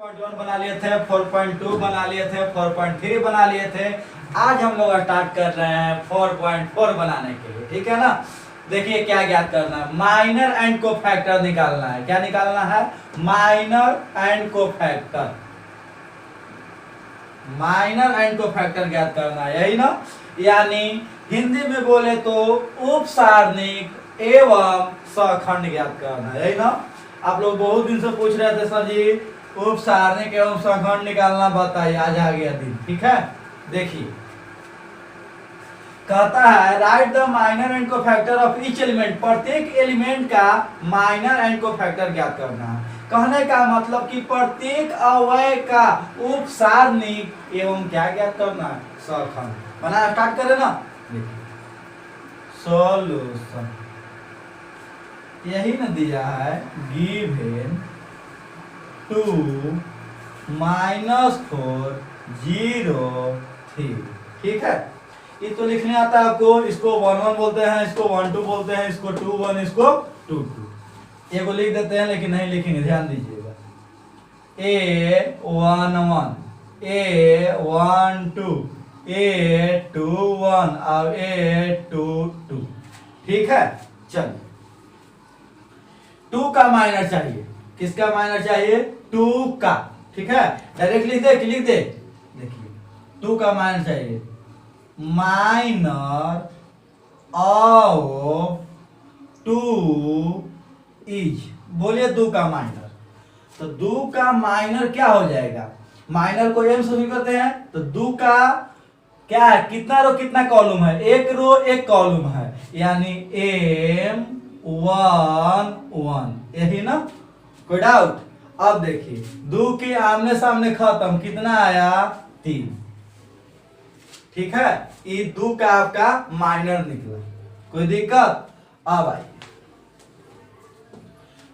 4.1 बना लिए थे, 4.2 बना लिए थे, 4.3 बना लिए थे। आज हम लोग स्टार्ट कर रहे हैं 4.4 बनाने के लिए। ठीक है ना। देखिए क्या ज्ञात करना है, माइनर एंड कोफैक्टर निकालना है। क्या निकालना है? Minor and cofactor. Minor and cofactor ज्ञात करना है, यही ना। यानी हिंदी में बोले तो उपसारणिक एवं सखंड ज्ञात करना है, यही ना। आप लोग बहुत दिन से पूछ रहे थे सर जी उपसारणिक एवं सखंड निकालना बताइए, आज आ गया दिन। ठीक है, देखिए कहता है right the minor and cofactor of each element. प्रत्येक एलिमेंट का माइनर एंड कोफैक्टर ज्ञात करना है। कहने का मतलब कि प्रत्येक अवयव का उपसारणिक एवं क्या ज्ञात करना है? सखंड। बना स्टार्ट करें ना। सॉल्यूशन यही ना दिया है, गिवन 2 -4 0 3। ठीक है, ये तो लिखने आता है आपको। इसको 1 1 बोलते हैं, इसको 1 2 बोलते हैं, इसको 2 1, इसको 2 2। ये को लिख देते हैं लेकिन नहीं लिखेंगे, ध्यान दीजिएगा। A 1 1, A 1 2, A 2 1 और A 2 2। ठीक है, चलिए 2 का माइनर चाहिए। किसका माइनर चाहिए? 2 का। ठीक है, डायरेक्ट लिख दे कि लिख दे। देखिए 2 का माइनर चाहिए। माइनर ऑफ 2 इज, बोलिए 2 का माइनर। तो 2 का माइनर क्या हो जाएगा? माइनर को एम से भी करते हैं तो 2 का क्या है? कितना रो कितना कॉलम है? एक रो एक कॉलम है, यानी एम 1 1, यही ना। कोई डाउट? अब देखिए 2 के आमने सामने खत्म, कितना आया? 3। ठीक है, ये 2 का आपका माइनर निकला। कोई दिक्कत? अब आइए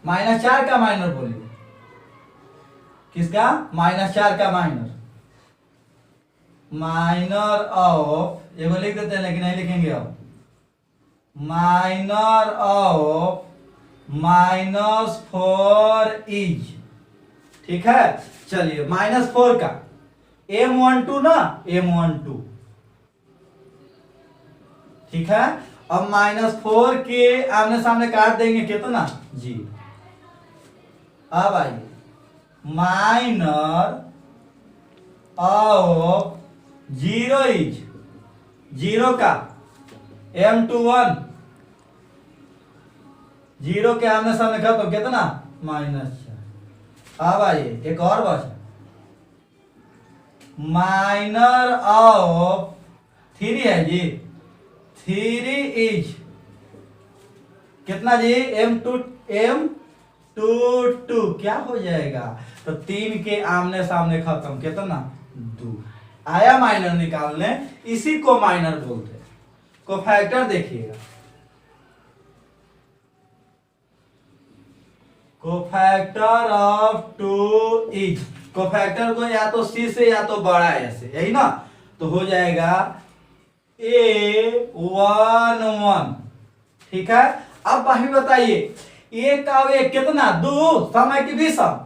-4 का माइनर बोलिए। किसका? -4 का माइनर। माइनर ऑफ, ये लिख देते हैं लेकिन नहीं लिखेंगे अब। Minor of -4 is. ठीक है, चलिए -4 का M12 ना, M12। ठीक है, अब -4 के आमने सामने काट देंगे, कितना? 0। अब आइए माइनर ऑफ 0 इज, 0 का M21, 0 के आमने सामने खत्म, कितना? -4। अब आइए एक और बचा, माइनर ऑफ 3 है जी। 3 इज कितना जी? M22 क्या हो जाएगा? तो 3 के आमने सामने खत्म, कितना? 2 आया माइनर निकालने। इसी को माइनर बोलते हैं। कोफैक्टर देखिएगा, कोफैक्टर ऑफ 2 इज। कोफैक्टर को या तो C से या तो बड़ा S से, यही ना। तो हो जाएगा A 1 1। ठीक है, अब भाई बताइए एक का एक कितना? 2 सम है कि विषम?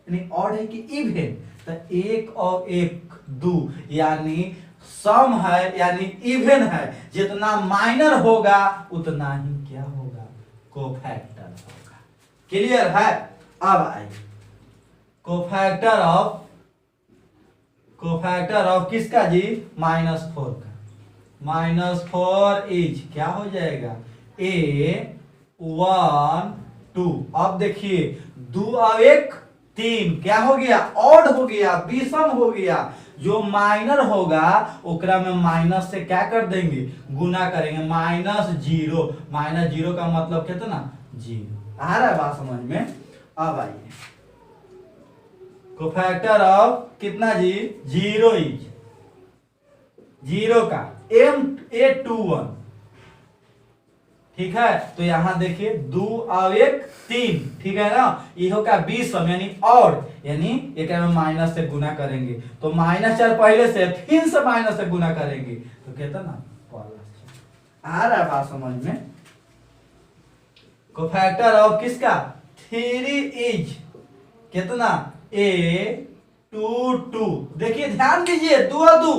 यानी ऑड है कि इवन? तो 1 और 1 2, यानी सम है, यानी इवन है। जितना माइनर होगा उतना ही क्या होगा? कोफैक्टर होगा। क्लियर है? अब आइए कोफैक्टर ऑफ किसका जी? -4 का। -4 इज क्या हो जाएगा? A 1 2। अब देखिए 2 और 1 3, क्या हो गया? ऑड हो गया, विषम हो गया। जो माइनर होगा ओकरा में माइनस से क्या कर देंगे? गुना करेंगे। -0, -0 का मतलब कितना? 0। आ रहा है बात समझ में? अब आइए कोफैक्टर ऑफ कितना जी? 0 इज, 0 का A21। ठीक है, तो यहां देखिए 2 और 1 3। ठीक है ना, ये होगा विषम यानी ऑड, यानी एक में माइनस से गुना करेंगे तो -4 पहले से, फिर से माइनस से गुना करेंगे तो कितना? +4। आ रहा है बात समझ में? कोफैक्टर ऑफ किसका? 3 इज कितना? A टू टू, देखिए ध्यान दीजिए, 2 और 2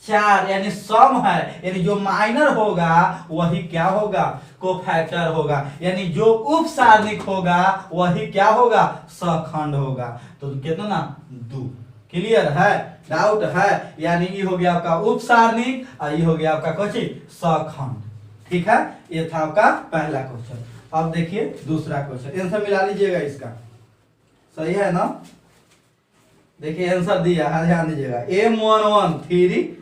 4, यानी सम है, यानी जो माइनर होगा वही क्या होगा, कोफैक्टर होगा, यानी जो उप सारणिक होगा वही क्या होगा, सखंड होगा। तो कितना 2, क्लियर है, डाउट है, यानी ये हो गया आपका उप सारणिक और ये हो गया आपका कोची सखंड। ठीक है, ये था आपका पहला क्वेश्चन। अब देखिए दूसरा क्वेश्चन, आंसर मिला लीजिएगा इसका, सही है ना। देखिए आंसर दिया है, ध्यान दीजिएगा, M11 3,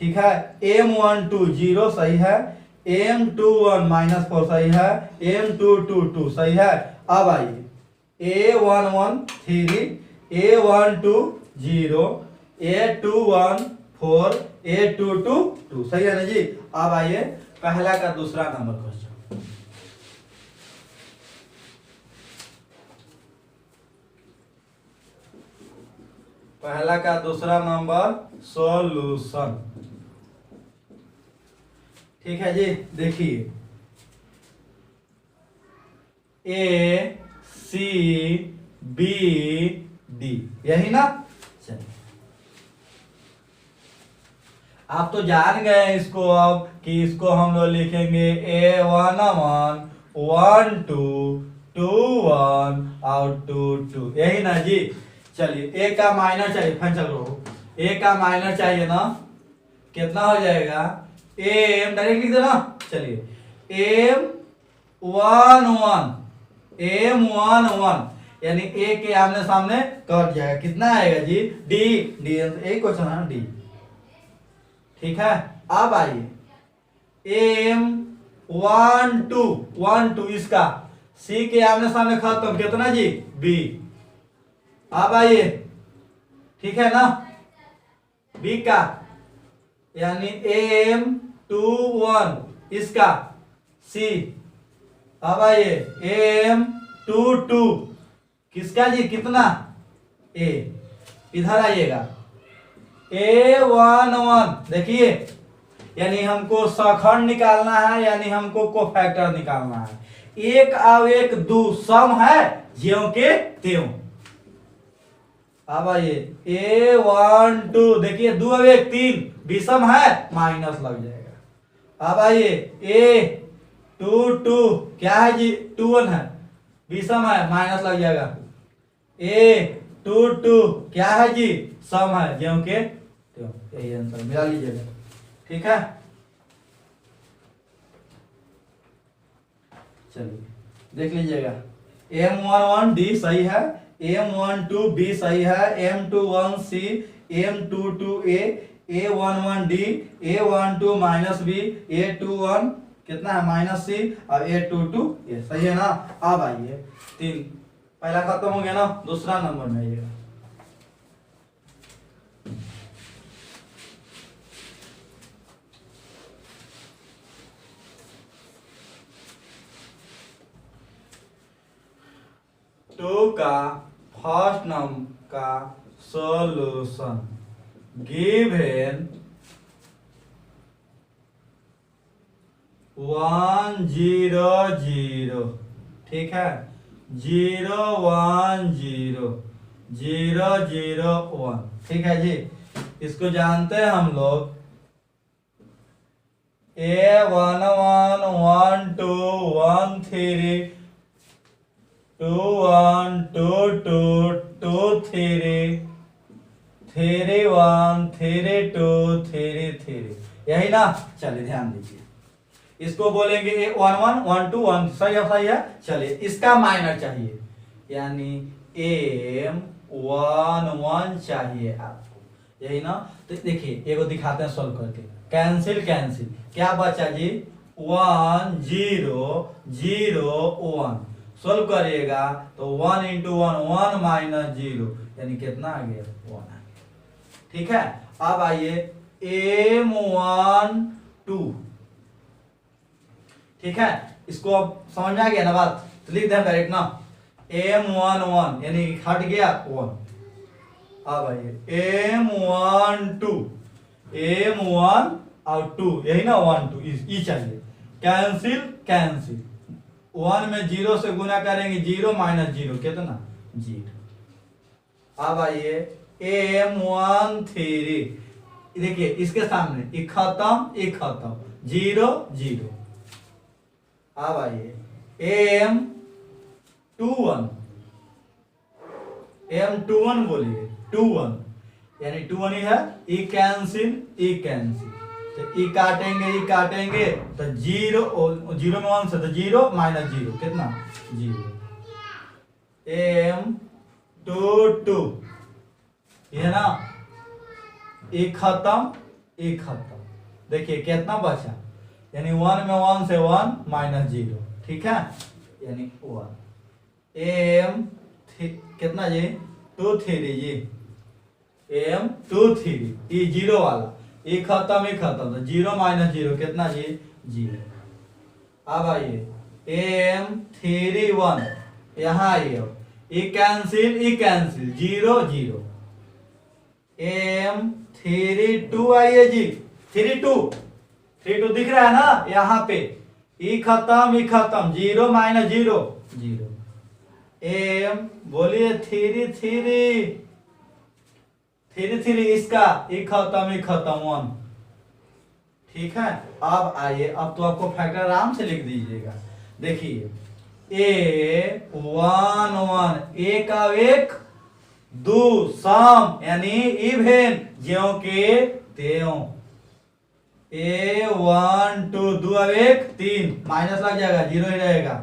ठीक है, M12 0 सही है, M21 -4 सही है, M22 2 सही है। अब आइए A11 3, A12 0, A21 4, A22 2 सही है ना जी। अब आइए पहला का दूसरा नंबर क्वेश्चन, पहला का दूसरा नंबर सॉल्यूशन। ठीक है जी, देखिए A C B D, यही ना। चलिए आप तो जान गए हैं इसको, अब कि इसको हम लोग लिखेंगे A11 1 2 2 1 और 2 2, यही ना जी। चलिए ए का माइनर चाहिए, चलो ए का माइनर चाहिए ना, कितना हो जाएगा, एम डायरेक्ट लिख दो ना। चलिए M11 यानी ए के आमने सामने कट जाएगा, कितना आएगा जी, डी डी, एक क्वेश्चन है डी। ठीक है, अब आइए M12 इसका सी के आमने सामने खत्म, कितना जी, बी। अब आइए, ठीक है ना, बी का यानी M21 इसका सी। अब आइए M22 किसका जी, कितना, ए। इधर आइएगा A11, देखिए यानी हमको सखंड निकालना है, यानी हमको कोफैक्टर निकालना है। एक और एक 2 सम है ज्यों के त्यों। अब आइए A12, देखिए 2 और 1 3, विषम है, माइनस लग जाएगा। अब आइए A22 क्या है जी, 2 1 है, विषम है, माइनस लग जाएगा। A22 क्या है जी, सम है, ज्यों के त्यों, यही आंसर मिला लीजिएगा। ठीक है, चलिए देख लीजिएगा, M11 D सही है, M12 B सही है, M21 C, M22 A, A11 D, A12 B, A21 कितना है -C और A22 A, सही है ना। अब आइए 3, पहला खत्म हो गया ना, दूसरा नंबर में आइएगा। टू का फर्स्ट नंबर का सॉल्यूशन गिवन 1 0 0, ठीक है, 0 1 0 0 0 1, ठीक है जी। इसको जानते हैं हम लोग A11 1 2 1 3 2 1 2 2 2 3 3 1 3 2 3 3, यही ना। चलिए ध्यान दीजिए, इसको बोलेंगे A11 1 2 1, सही है। चलिए इसका माइनर चाहिए, यानी M11 चाहिए आपको, यही ना। तो देखिए एगो दिखाते हैं सोल्व करके, कैंसिल क्या बचा जी, 1 0 0 1, सोल्व करिएगा तो 1 × 1 1 - 0, यानी कितना आ गया, 1 आ गया। ठीक है, अब आइए M12, ठीक है, इसको अब समझ में आ गया ना बात, तो लिख दें डायरेक्ट ना, M11 यानी हट गया 1। अब आइए M1 और 2, यही ना 1 2 ई चाहिए, कैंसिल 1 में 0 से गुना करेंगे, 0 - 0 कितना, 0। अब आइए M13 देखिए इसके सामने एक खत्म 0 0। अब आइए M21 बोलिए 21 यानी 21 ही है। ई कैंसिल तो ई काटेंगे तो 0 0 में 1 से तो 0 माइनस 0 कितना 0। M22 ये ना एक खत्म देखिए कितना बचा यानी 1 में 1 से 1 माइनस 0 ठीक है यानी 1। कितना जी 23 जी M23 ये 0 वाला एक खत्म तो 0 माइनस 0 कितना जी 0। अब आइए M31 यहाँ आइए ई कैंसिल 0 0। M32 आइए जी 32 दिख रहा है ना यहाँ पे ई खत्म 0 माइनस 0 0। M बोलिए 33 इसका एक खत्म 1 ठीक है। अब आइए अब तो आपको फैक्टर आराम से लिख दीजिएगा। देखिए A11 एक का एक दो सम यानी इवेन ज्यों के त्यों। A12 दो अब एक 3 माइनस लग जाएगा 0 ही रहेगा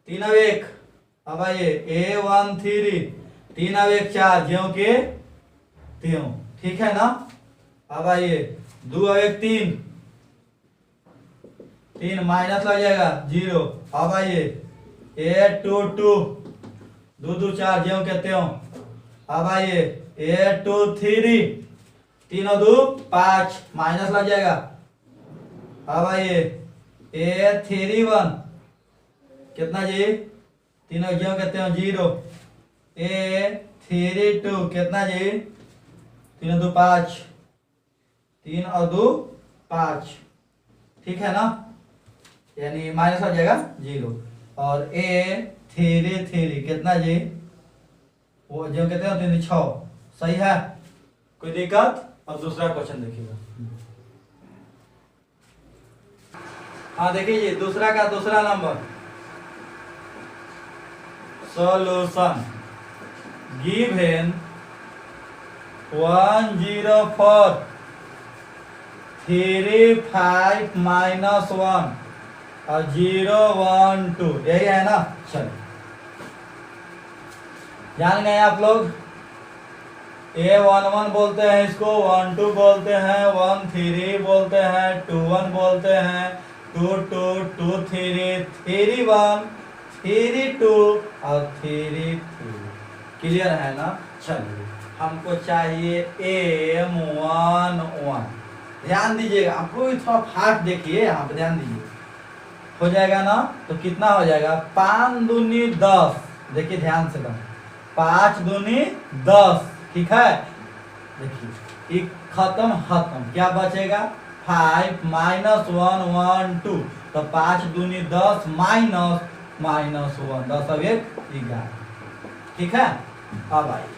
3 अब एक। अब आइए A13 3 अब एक 4 ज्यों के त्यों ठीक है ना। अब आइए 2 अब एक 3 माइनस लग जाएगा 0। अब आइए A22 2 2 4 ज्यों के त्यों। अब आइए A23 3 और 2 5 माइनस लग जाएगा। अब आइए A31 कितना जी 3 और ज्यों कहते हैं 0। A32 कितना जी 3 और 2 5 3 और 2 5 ठीक है ना यानी माइनस लग जाएगा 0। और A33 कितना जी वो जो कहते हैं 3 6 सही है कोई दिक्कत। अब दूसरा क्वेश्चन देखिएगा। हाँ देखिए जी दूसरा नंबर सॉल्यूशन गिवन 104 35 माइनस 1 और 0 1 2 यही है ना। चलिए जान गए आप लोग। A11 बोलते हैं इसको 12 बोलते हैं 13 बोलते हैं 21 बोलते हैं 22 23 31 32 और 33 क्लियर है ना। चलिए हमको चाहिए M11 ध्यान दीजिएगा आपको थोड़ा फास्ट देखिए यहाँ पे ध्यान दीजिए हो जाएगा ना। तो कितना हो जाएगा 5 दूनी 10 देखिए ध्यान से 5 दूनी 10 ठीक है। देखिए एक खत्म क्या बचेगा 5 माइनस 1 1 2 तो 5 दूनी 10 माइनस 1 10 अब 11 ठीक है। अब आइए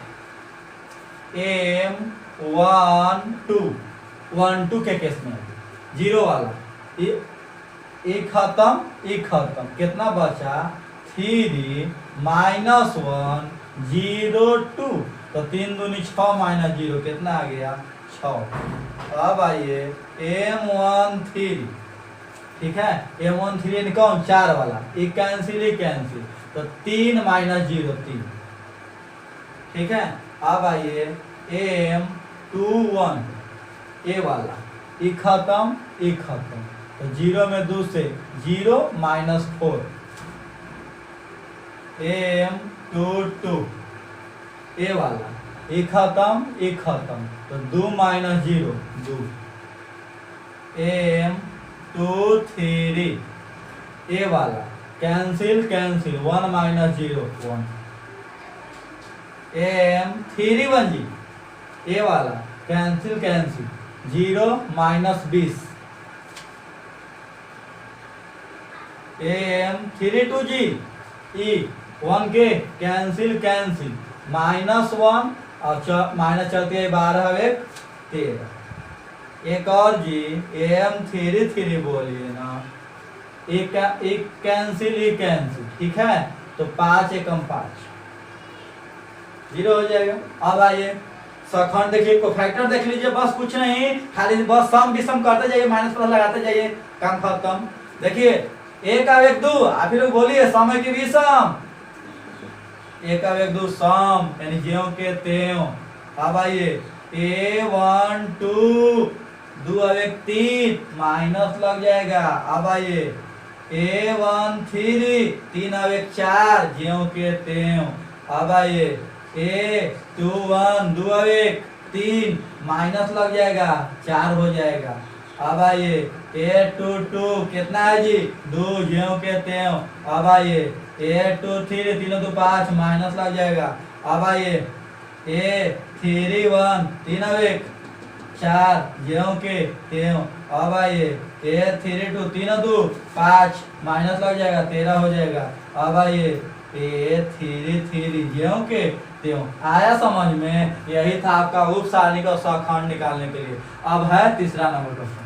M12 के केस में 0 वाला एक खत्म कितना बचा 3 माइनस 1 0 2 तो 3 दूनी 6 माइनस 0 कितना आ गया 6। अब आइए M13 ठीक है M13 कौन 4 वाला एक कैंसिल तो 3 माइनस 0 3 ठीक है। अब आइए M21 ए वाला एक खत्म तो 0 में 2 से 0 माइनस 4। M22 ए वाला एक खत्म तो 2 माइनस 0 2। M23 ए वाला कैंसिल 1 माइनस 0 1। M31 जी ए वाला कैंसिल 0 माइनस 20। M32 जी ई 1 के कैंसिल -1 और माइनस चलती है 12 एक 13। एक और जी M33 बोलिए ना, एक कैंसिल, ठीक है। तो 5 एकम 5 0 हो जाएगा। अब आइए सखंड देखिए, कोफैक्टर देख लीजिए, बस कुछ नहीं, खाली बस सम विषम करते जाइए, माइनस प्लस लगाते जाइए, काम खत्म। देखिए एक और एक 2, आप लोग बोलिए समय की विषम, एक और एक 2 सम, यानी ज्यों के त्यों। अब आइए A1 2, 2 और एक 3, माइनस लग जाएगा। अब आइए A1 3, 3 और एक 4, ज्यों के त्यों। अब आइए A2 1, 2 और एक 3, माइनस लग जाएगा, 4 हो जाएगा। अब आइए A2 2, कितना है जी 2, ज्यों के त्यों। अब आइए A2 3, 3 2 5, माइनस लग जाएगा। अब आइए A3 1, 3 और एक 4, ज्यों के त्यों। अब आइए A3 2, 3 2 5, माइनस लग जाएगा, 13 हो जाएगा। अब आइए A3 ज्यों के त्यों। आया समझ में? यही था आपका उप सारणी और सखंड निकालने के लिए। अब है तीसरा नंबर क्वेश्चन।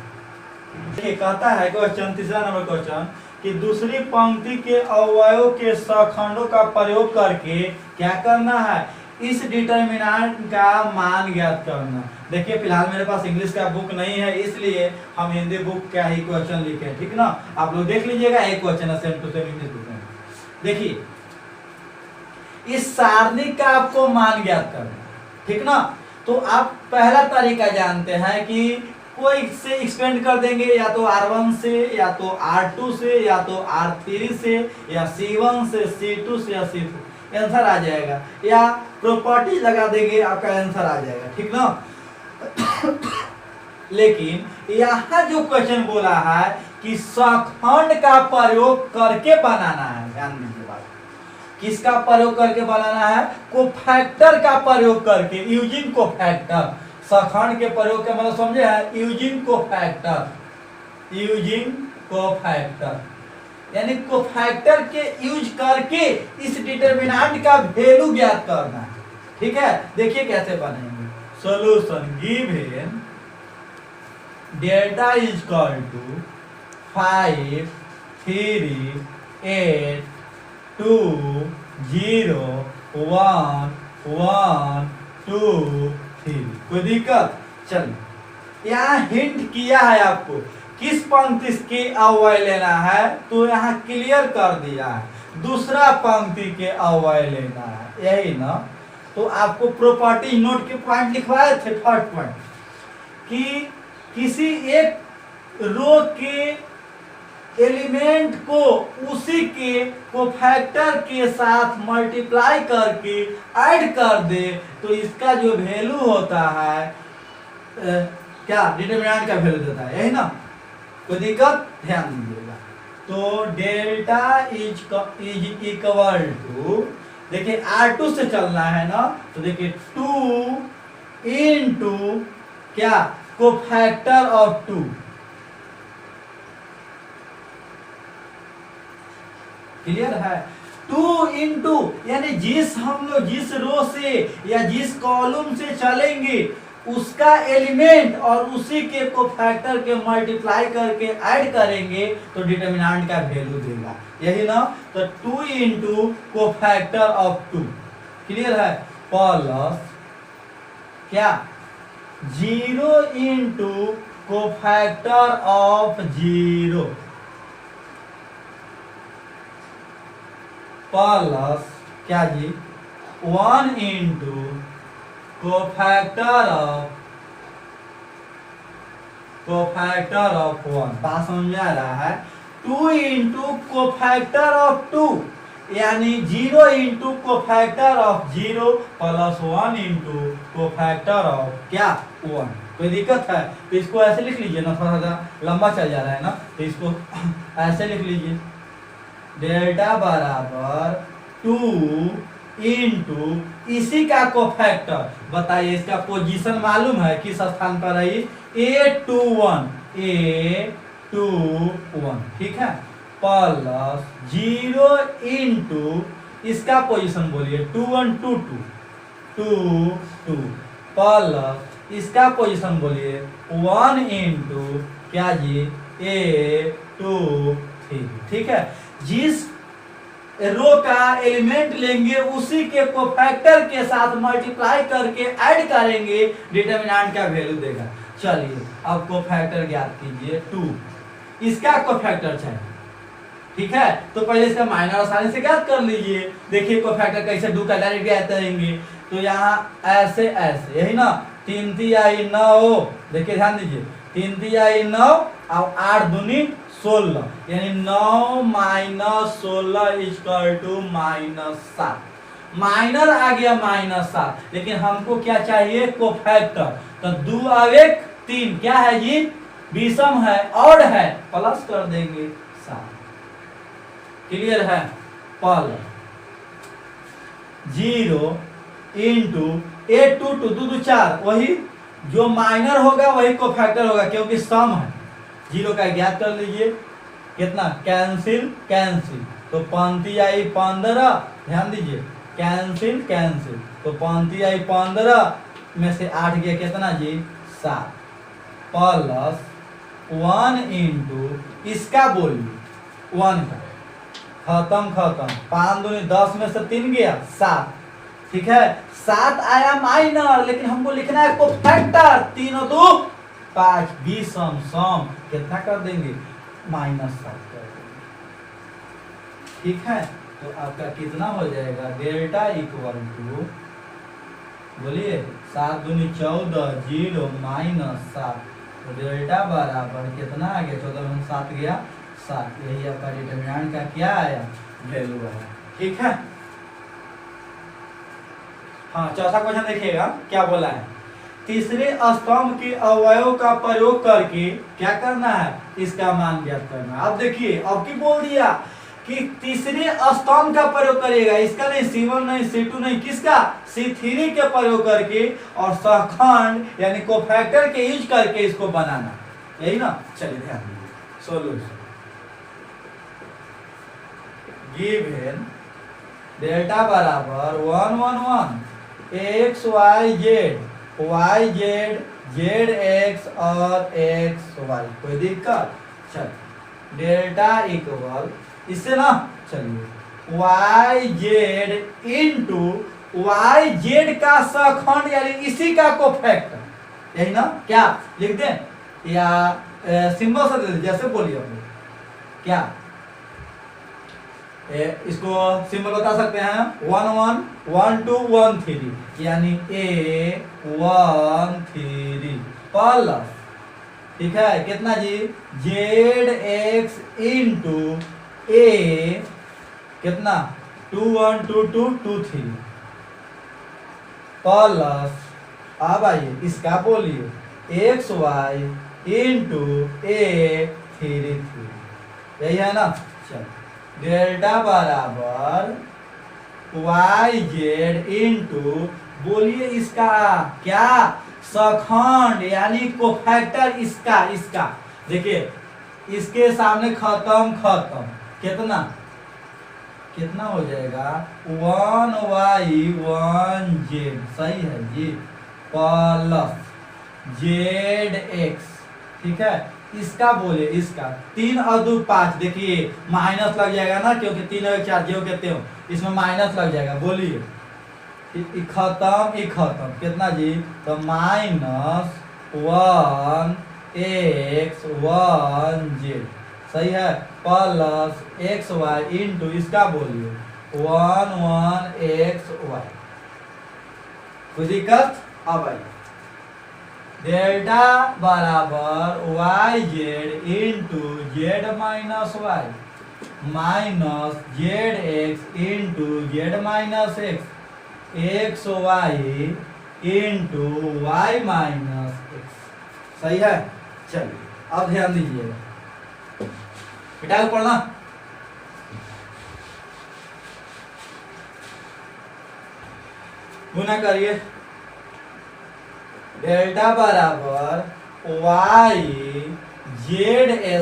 कहता है क्वेश्चन, तीसरा नंबर क्वेश्चन, कि दूसरी पंक्ति के अवयवों के सखंडों का प्रयोग करके क्या करना है, इस डिटरमिनेंट का मान ज्ञात करना। देखिए फिलहाल मेरे पास इंग्लिश का बुक नहीं है, इसलिए हम हिंदी बुक का ही क्वेश्चन लिखे, ठीक ना। आप लोग देख लीजिएगा, एक क्वेश्चन है same to same English book में। देखिए इस सारणी का आपको मान ज्ञात करना, ठीक ना। तो आप पहला तरीका जानते हैं कि कोई से एक्सपेंड कर देंगे, या तो R1 से, या तो R2 से, या तो R3 से, या C1 से, C2 से, या C4, आंसर आ जाएगा। या प्रॉपर्टी लगा देंगे, आपका आंसर आ जाएगा, ठीक ना। लेकिन यहाँ जो क्वेश्चन बोला है कि सखंड का प्रयोग करके बनाना है, ध्यान दीजिए बात, किसका प्रयोग करके बनाना है, कोफैक्टर का प्रयोग करके, यूजिंग कोफैक्टर। सखंड के प्रयोग का मतलब समझे है, यूजिंग कोफैक्टर, यूजिंग कोफैक्टर, यानी कोफैक्टर के यूज करके इस डिटरमिनेंट का वैल्यू ज्ञात करना है, ठीक है। देखिए कैसे बनेंगे। Solution given delta is equal to 5 3 8 2 0 1 1 2 3। कोई दिक्कत? चलिए यहाँ हिंट किया है आपको किस पंक्ति के अवयव लेना है, तो यहाँ क्लियर कर दिया है, दूसरा पंक्ति के अवयव लेना है, यही ना। तो आपको प्रॉपर्टी नोट के पॉइंट लिखवाए थे, फर्स्ट पॉइंट, कि किसी एक रो के एलिमेंट को उसी के कोफैक्टर के साथ मल्टीप्लाई करके ऐड कर दे, तो इसका जो वैल्यू होता है क्या डिटरमिनेंट का वैल्यू देता है, यही ना। कोई दिक्कत? ध्यान दीजिएगा। तो डेल्टा इज इक्वल टू, देखिए R2 से चलना है ना, तो देखिए 2 इंटू क्या, कोफैक्टर ऑफ 2, क्लियर है। 2 इंटू, यानी हम लोग जिस रो से या जिस कॉलम से चलेंगे उसका एलिमेंट और उसी के कोफैक्टर के मल्टीप्लाई करके ऐड करेंगे, तो डिटरमिनेंट का वैल्यू देगा, यही ना। तो 2 इंटू कोफैक्टर ऑफ 2, क्लियर है, प्लस क्या 0 इंटू कोफैक्टर ऑफ 0 प्लस क्या जी 1 इंटू कोफैक्टर ऑफ 1। बात समझ में आ रहा है। 2 इंटू कोफैक्टर ऑफ 2, यानी 0 into cofactor of 0 plus 1 into cofactor of क्या 1। कोई दिक्कत है? तो इसको ऐसे लिख लीजिए ना, थोड़ा सा लंबा चल जा रहा है ना, तो इसको ऐसे लिख लीजिए, डेल्टा बराबर 2 इंटू इसी का कोफैक्टर। बताइए इसका पोजीशन मालूम है, किस स्थान पर है, A21, ठीक है, प्लस 0 इंटू इसका पोजीशन बोलिए 2 1 2 2, टू टू प्लस इसका पोजीशन बोलिए 1 इंटू क्या जी ए टू थ्री। ठीक है, जिस रो का एलिमेंट लेंगे उसी के कोफैक्टर के साथ मल्टीप्लाई करके ऐड करेंगे, डिटरमिनेंट का वैल्यू देगा। चलिए अब कोफैक्टर ज्ञात कीजिए 2, इसका कोफैक्टर चाहिए। ठीक है, तो पहले इसका माइनर आसानी से ज्ञात कर लीजिए। देखिए कोफैक्टर कैसे 2 का डायरेक्ट ज्ञात करेंगे, तो यहाँ ऐसे ऐसे यही ना, 3 3 9, देखिए ध्यान दीजिए 3 3 9 और 8 दूनी 16, यानी 9 माइनस 16 इक्वल टू -7। माइनर आ गया -7, लेकिन हमको क्या चाहिए कोफैक्टर, तो 2 और 1 3 क्या है जी, विषम है, ऑड है, प्लस कर देंगे 7। क्लियर है, प्लस 0 इंटू 8 2 2 2 4, वही जो माइनर होगा वही कोफैक्टर होगा क्योंकि सम है। 0 का ज्ञात कर लीजिए, कितना कैंसिल कैंसिल, तो 5 आई 15, ध्यान दीजिए कैंसिल कैंसिल, तो 5 आई 15 में से 8 गया कितना जी 7, प्लस 1 इंटू इसका बोलिए 1 का, खत्म खत्म, 5 दूनी 10 में से 3 गया 7। ठीक है, 7 आया माइनर, लेकिन हमको लिखना है कोफैक्टर, 3 और 2 5, विषम सम कितना कर देंगे -7 कर देंगे। ठीक है, तो आपका कितना हो जाएगा डेल्टा इक्वल टू, बोलिए 7 दूनी 14, 0 -7, तो डेल्टा बराबर कितना आ गया, 14 में 7 गया 7, यही आपका डिटरमिनेंट का क्या आया, वैल्यू आया। ठीक है, हाँ चौथा क्वेश्चन देखिएगा क्या बोला है, तीसरे स्तंभ के अवयव का प्रयोग करके क्या करना है, इसका मान ज्ञात करना है। अब देखिए अब की बोल दिया कि तीसरे स्तंभ का प्रयोग करेगा, इसका नहीं, C1 नहीं, C2 नहीं, किसका, C3 के प्रयोग करके और सहखंड यानी कोफैक्टर के यूज करके इसको बनाना, यही ना। चलिए ध्यान दीजिए, सॉल्यूशन गिवन डेल्टा बराबर 1 1 1 x y z y z z x और x y, कोई दिक्कत, चल डेल्टा इक्वल इससे ना, चलिए y z into y z का सहखंड यानी इसी का कोफैक्टर, यही ना, क्या लिख दें या सिंबल से दे, जैसे बोलिए आप क्या, इसको सिंबल बता सकते हैं 1 1 1 2 1 3, यानी A1 3 प्लस, ठीक है कितना जी ZX इंटू A कितना 2 1 2 2 2 3 प्लस, अब आइए इसका बोलिए XY इंटू A3 यही है ना। चल डेल्टा बराबर YZ इंटू बोलिए इसका क्या, सहखंड यानी कोफैक्टर, इसका देखिए इसके सामने खत्म खत्म, कितना हो जाएगा 1Y 1Z, सही है जी, प्लस ZX, ठीक है इसका बोले, इसका 3 और 2 5, देखिए माइनस लग जाएगा ना क्योंकि 3 और 4 जो कहते हो इसमें माइनस लग जाएगा, बोलिए खत्म कितना जी, तो -1x 1z, सही है, प्लस XY इंटू इसका बोलिए 1 1xy, कोई दिक्कत। अब आइए डेल्टा बराबर YZ into Z minus Y minus ZX into Z minus X, XY into Y minus X, सही है। चलिए अब ध्यान दीजिएगा, बेटा पढ़ना, गुना करिए, डेल्टा बराबर YZ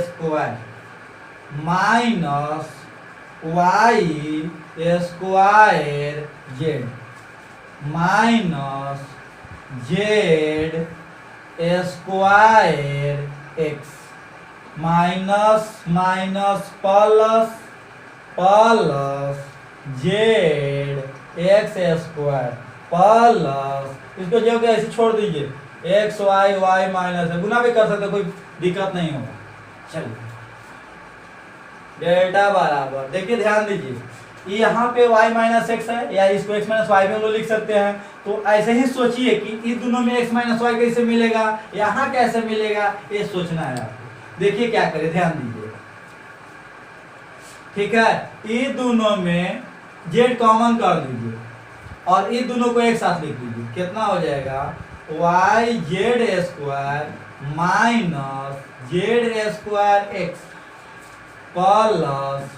square minus Y square Z, minus Z square X minus minus plus plus Z X square plus इसको जो कि ऐसे छोड़ दीजिए एक्स वाई वाई माइनस है, गुना भी कर सकते, कोई दिक्कत नहीं होगा। चलिए डेल्टा बराबर, देखिए ध्यान दीजिए यहाँ पे y माइनस एक्स है या इसको x माइनस वाई में हम लोग लिख सकते हैं। तो ऐसे ही सोचिए कि इन दोनों में x माइनस वाई कैसे मिलेगा, यहाँ कैसे मिलेगा, ये सोचना है आपको। देखिए क्या करें, ध्यान दीजिए, ठीक है। ये दोनों में z कॉमन कर दीजिए और ये दोनों को एक साथ लिख दीजिए, कितना हो जाएगा Y Z square minus Z square X plus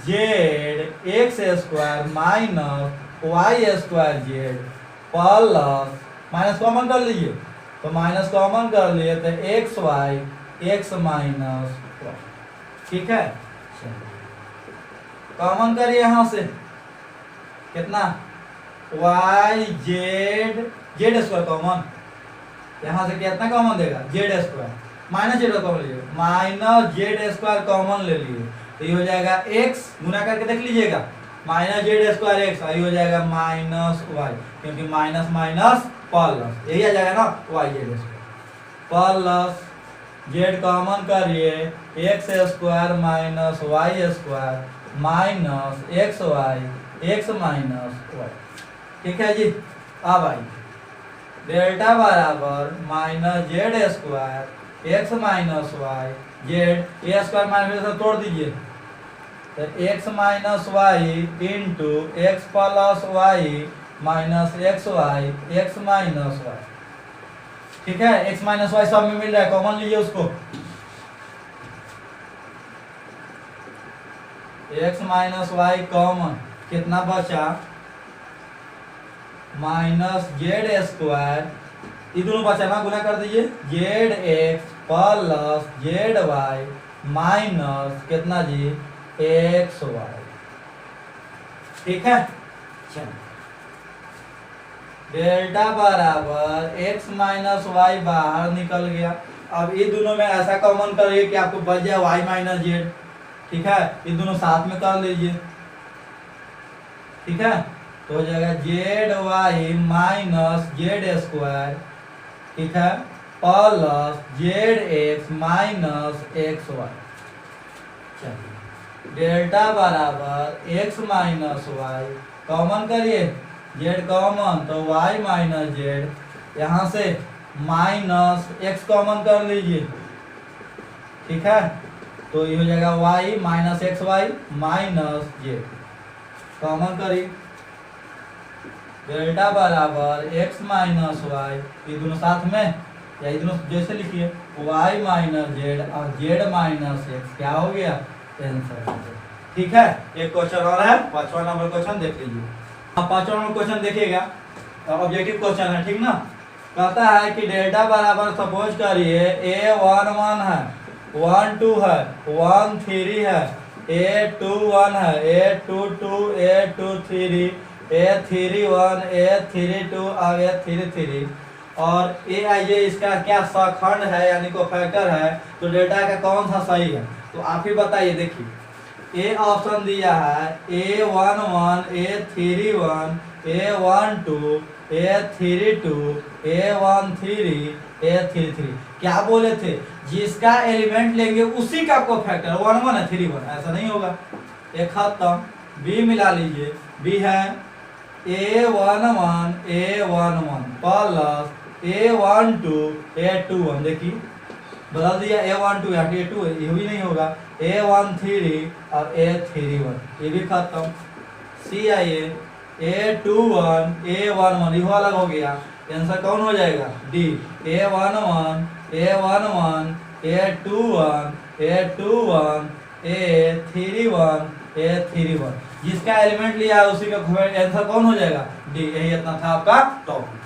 Z X square minus Y square Z plus minus common कर लीजिए, तो माइनस कॉमन कर लिए तो X Y X minus Y, ठीक है। कॉमन करिए यहाँ से कितना Y Z Z square common, यहाँ से कितना कॉमन देगा Z square minus Z common लीजिए, माइनस जेड स्क्वायर कॉमन ले लिए तो ये हो जाएगा x, गुना करके देख लीजिएगा माइनस जेड स्क्वायर एक्स, ये हो जाएगा माइनस वाई, क्योंकि माइनस माइनस प्लस यही आ जाएगा ना Y Z square plus Z common करिए X square minus Y square minus X Y X minus Y, ठीक है जी। अब आई डेल्टा बराबर minus Z square X minus Y Z A square minus तोड़ दीजिए तो X minus Y into X plus Y minus X Y X minus Y, ठीक है। एक्स माइनस वाई सब में मिल रहा है, कॉमन लीजिए उसको, एक्स माइनस वाई कॉमन, कितना बचा माइनस जेड स्क्वायर, ये दोनों बचा ना, गुना कर दीजिए Z X plus Z Y minus कितना जी एक्स वाई, ठीक है। चलो डेल्टा बराबर एक्स माइनस वाई बाहर निकल गया। अब ये दोनों में ऐसा कॉमन करिए कि आपको बच जाए वाई माइनस जेड, ठीक है। ये दोनों साथ में कर लीजिए, ठीक है, तो हो जाएगा Z Y minus Z square, ठीक है, plus Z X minus X Y. चलिए डेल्टा बराबर एक्स माइनस वाई कॉमन करिए, जेड कॉमन तो वाई माइनस जेड, यहाँ से माइनस एक्स कॉमन कर लीजिए, ठीक है, तो ये हो जाएगा Y minus X Y minus Z, common करिए डेल्टा बराबर एक्स माइनस वाई, ये दोनों साथ में या ये दोनों जैसे लिखिए वाई माइनस जेड और जेड माइनस एक्स, क्या हो गया आंसर, ठीक है। एक क्वेश्चन और है, 5वां नंबर क्वेश्चन देख लीजिए। अब 5वां नंबर क्वेश्चन देखिएगा, ऑब्जेक्टिव क्वेश्चन है, ठीक ना। कहता है कि डेल्टा बराबर सपोज करिए A11 है, 1 2 है, 1 3 है, A21 है, A22 A23 A31 A32 और A33 और A इसका क्या सखंड है यानी को फैक्टर है, तो डेल्टा का कौन सा सही है, तो आप ही बताइए। देखिए ए ऑप्शन दिया है A11 A31 A12 A32 A13 A33, क्या बोले थे जिसका एलिमेंट लेंगे उसी का आपको फैक्टर 1 1 है 3 1, ऐसा नहीं होगा। एक खत्म, बी मिला लीजिए, बी है A11 प्लस A12 A21, देखिए बदल दिया A12 A2 ये भी नहीं होगा, A13 और A31 ये भी खत्म। सी आइए A21 A11 ये अलग हो गया, आंसर कौन हो जाएगा D, A11 A11 A21 A21 A31 A31, जिसका एलिमेंट लिया है उसी का आंसर कौन हो जाएगा डी। यही इतना था आपका टॉपिक।